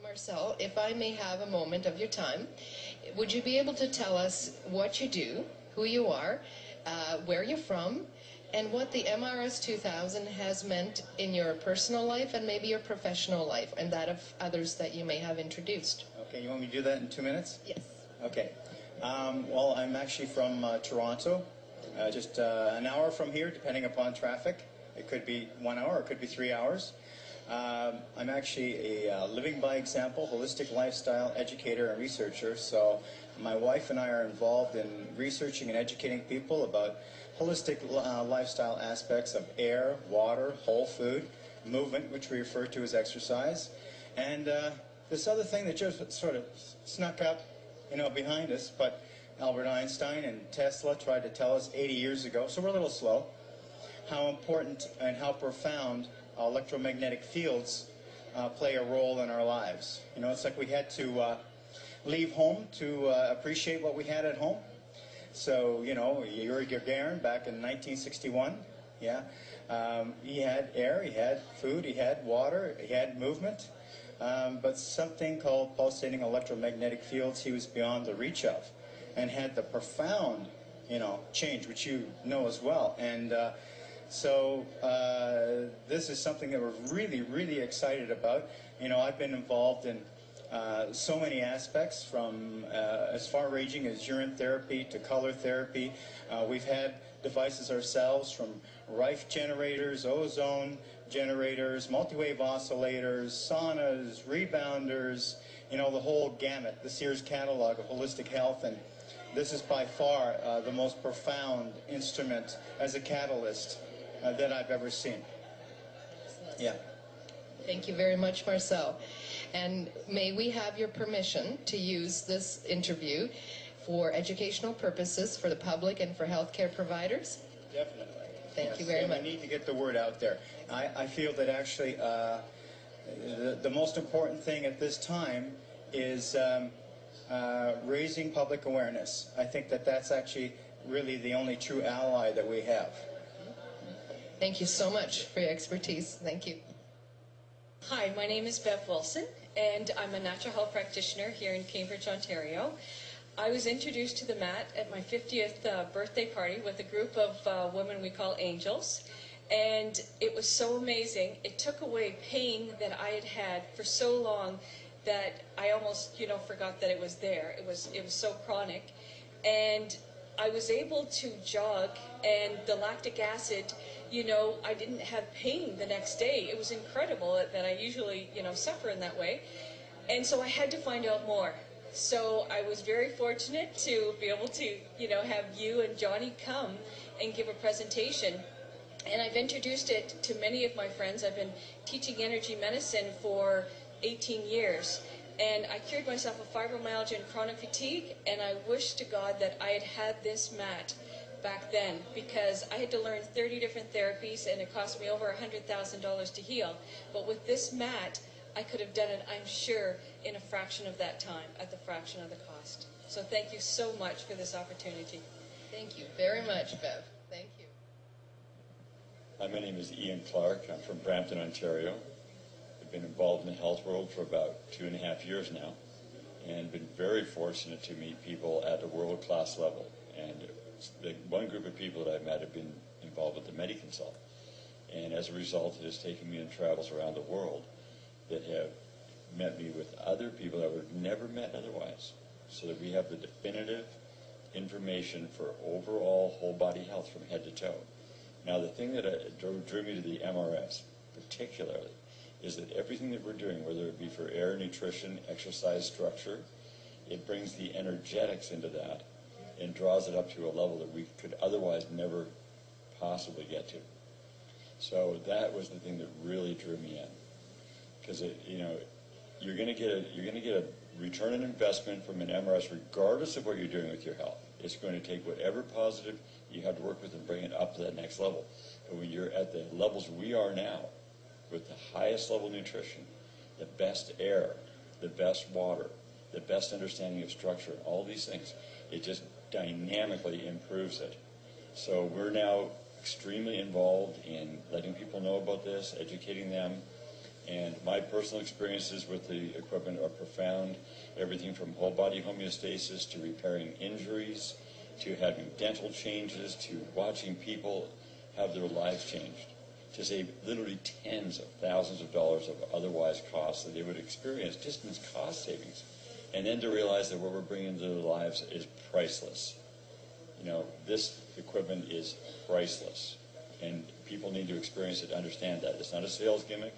Marcel, if I may have a moment of your time, would you be able to tell us what you do, who you are, where you're from, and what the MRS 2000 has meant in your personal life and maybe your professional life and that of others that you may have introduced? Okay, you want me to do that in 2 minutes? Yes. Okay. Well, I'm actually from Toronto, just an hour from here, depending upon traffic. It could be 1 hour, or it could be 3 hours. I'm actually a living by example, holistic lifestyle educator and researcher. So my wife and I are involved in researching and educating people about holistic lifestyle aspects of air, water, whole food, movement, which we refer to as exercise, and this other thing that just sort of snuck up, behind us, but Albert Einstein and Tesla tried to tell us 80 years ago, so we're a little slow, how important and how profound electromagnetic fields play a role in our lives. It's like we had to leave home to appreciate what we had at home. So, Yuri Gagarin back in 1961, yeah, he had air, he had food, he had water, he had movement, but something called pulsating electromagnetic fields he was beyond the reach of, and had the profound, change, which you know as well. And so this is something that we're really, really excited about. I've been involved in so many aspects, from as far-ranging as urine therapy to color therapy. We've had devices ourselves, from Rife generators, ozone generators, multi-wave oscillators, saunas, rebounders, the whole gamut, the Sears catalog of holistic health. And this is by far the most profound instrument as a catalyst that I've ever seen. Yeah. Thank you very much, Marcel. And may we have your permission to use this interview for educational purposes for the public and for healthcare providers? Definitely. Thank you very much. We need to get the word out there. I feel that actually the most important thing at this time is raising public awareness. I think that that's actually really the only true ally that we have. Thank you so much for your expertise. Thank you. Hi, my name is Bev Wilson, and I'm a natural health practitioner here in Cambridge, Ontario. I was introduced to the mat at my 50th birthday party with a group of women we call angels, and it was so amazing. It took away pain that I had had for so long that I almost, forgot that it was there. It was so chronic, and I was able to jog, and the lactic acid, I didn't have pain the next day. It was incredible that I usually, suffer in that way. And so I had to find out more. So I was very fortunate to be able to, have you and Johnny come and give a presentation. And I've introduced it to many of my friends. I've been teaching energy medicine for 18 years. And I cured myself of fibromyalgia and chronic fatigue, and I wish to God that I had had this mat back then, because I had to learn 30 different therapies, and it cost me over $100,000 to heal. But with this mat, I could have done it, I'm sure, in a fraction of that time, at the fraction of the cost. So thank you so much for this opportunity. Thank you very much, Bev. Thank you. Hi, my name is Ian Clark. I'm from Brampton, Ontario. I've been involved in the health world for about 2.5 years now, and been very fortunate to meet people at a world-class level. And the one group of people that I've met have been involved with the MediConsult. And as a result, it has taken me on travels around the world that have met me with other people that I would have never met otherwise, so that we have the definitive information for overall whole body health from head to toe. Now, the thing that drew me to the MRS particularly is that everything that we're doing, whether it be for air, nutrition, exercise, structure, it brings the energetics into that and draws it up to a level that we could otherwise never possibly get to. So that was the thing that really drew me in, because you're going to get a return on investment from an MRS regardless of what you're doing with your health. It's going to take whatever positive you have to work with and bring it up to that next level. And when you're at the levels we are now, with the highest level nutrition, the best air, the best water, the best understanding of structure, all these things, it just dynamically improves it. So we're now extremely involved in letting people know about this, educating them, And my personal experiences with the equipment are profound. Everything from whole body homeostasis to repairing injuries, to having dental changes, to watching people have their lives changed, to save literally tens of thousands of dollars of otherwise costs that they would experience just in cost savings. And then to realize that what we're bringing to their lives is priceless. You know, this equipment is priceless. And people need to experience it to understand that. It's not a sales gimmick.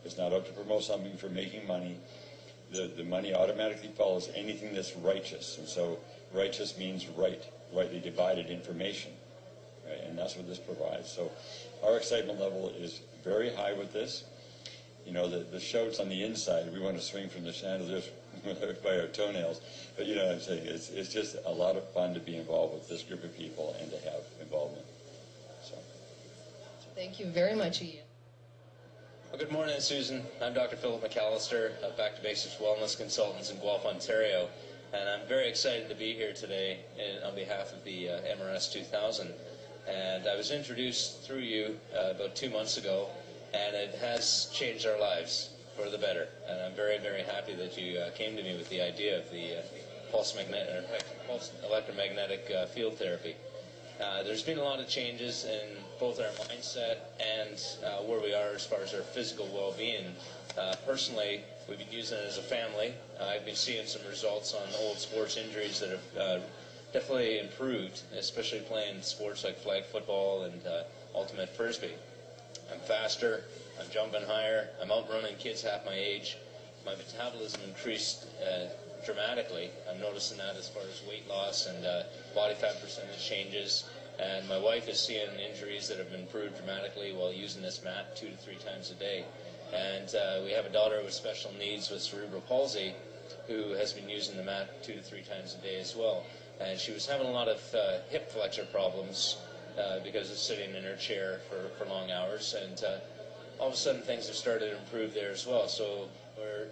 It's not out to promote something for making money. The money automatically follows anything that's righteous. And so righteous means rightly divided information. Right? And that's what this provides. So our excitement level is very high with this. You know, the shouts on the inside, we want to swing from the chandeliers by our toenails. But you know what I'm saying? It's just a lot of fun to be involved with this group of people and to have involvement. So. Thank you very much, Ian. Well, good morning, Susan. I'm Dr. Philip McAllister of Back to Basics Wellness Consultants in Guelph, Ontario. And I'm very excited to be here today on behalf of the MRS 2000. And I was introduced through you about 2 months ago, and it has changed our lives for the better. And I'm very, very happy that you came to me with the idea of the pulse electromagnetic field therapy. There's been a lot of changes in both our mindset and where we are as far as our physical well-being. Personally, we've been using it as a family. I've been seeing some results on old sports injuries that have definitely improved, especially playing sports like flag football and ultimate frisbee. I'm faster, I'm jumping higher, I'm outrunning kids half my age. My metabolism increased dramatically. I'm noticing that as far as weight loss and body fat percentage changes. And my wife is seeing injuries that have improved dramatically while using this mat 2 to 3 times a day. And we have a daughter with special needs with cerebral palsy who has been using the mat 2 to 3 times a day as well. And she was having a lot of hip flexor problems because of sitting in her chair for long hours. And all of a sudden things have started to improve there as well. So we're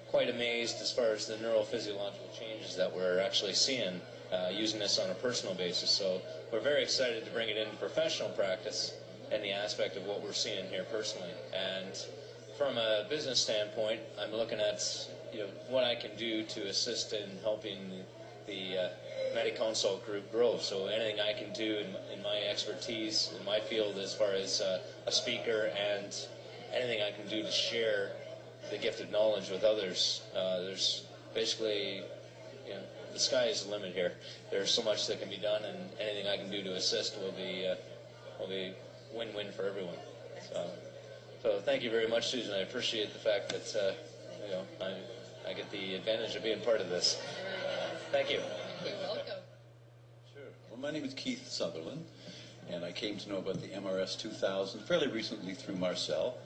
quite amazed as far as the neurophysiological changes that we're actually seeing using this on a personal basis. So we're very excited to bring it into professional practice and the aspect of what we're seeing here personally. And from a business standpoint, I'm looking at what I can do to assist in helping the MediConsult group grow. So anything I can do in my expertise, in my field as far as a speaker, and anything I can do to share the gifted knowledge with others. There's basically, the sky is the limit here. There's so much that can be done, and anything I can do to assist will be win-win for everyone. So thank you very much, Susan. I appreciate the fact that I get the advantage of being part of this. Thank you. You're welcome. Sure. Well, my name is Keith Sutherland, and I came to know about the MRS 2000 fairly recently through Marcel.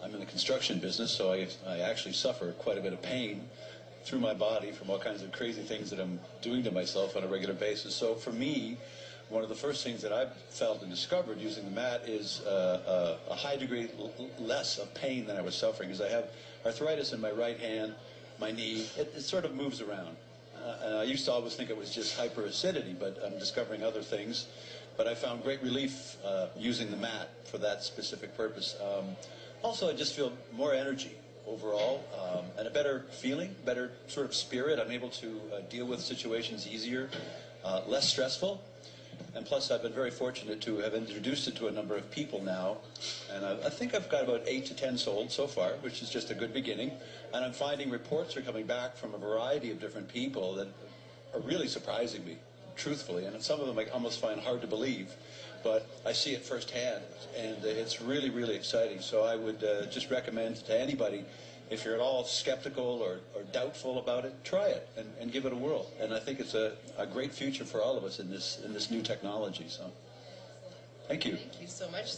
I'm in the construction business, so I actually suffer quite a bit of pain through my body from all kinds of crazy things that I'm doing to myself on a regular basis. So for me, one of the first things that I've felt and discovered using the mat is a high degree less of pain than I was suffering, because I have arthritis in my right hand, my knee. It sort of moves around. And I used to always think it was just hyperacidity, but I'm discovering other things. But I found great relief using the mat for that specific purpose. Also, I just feel more energy overall, and a better feeling, better sort of spirit. I'm able to deal with situations easier, less stressful. And plus, I've been very fortunate to have introduced it to a number of people now. And I think I've got about 8 to 10 sold so far, which is just a good beginning. And I'm finding reports are coming back from a variety of different people that are really surprising me, truthfully. And some of them I almost find hard to believe. But I see it firsthand, and it's really, really exciting. So I would just recommend to anybody, if you're at all skeptical or doubtful about it, try it and give it a whirl. And I think it's a great future for all of us in this new technology. So, thank you. Thank you so much.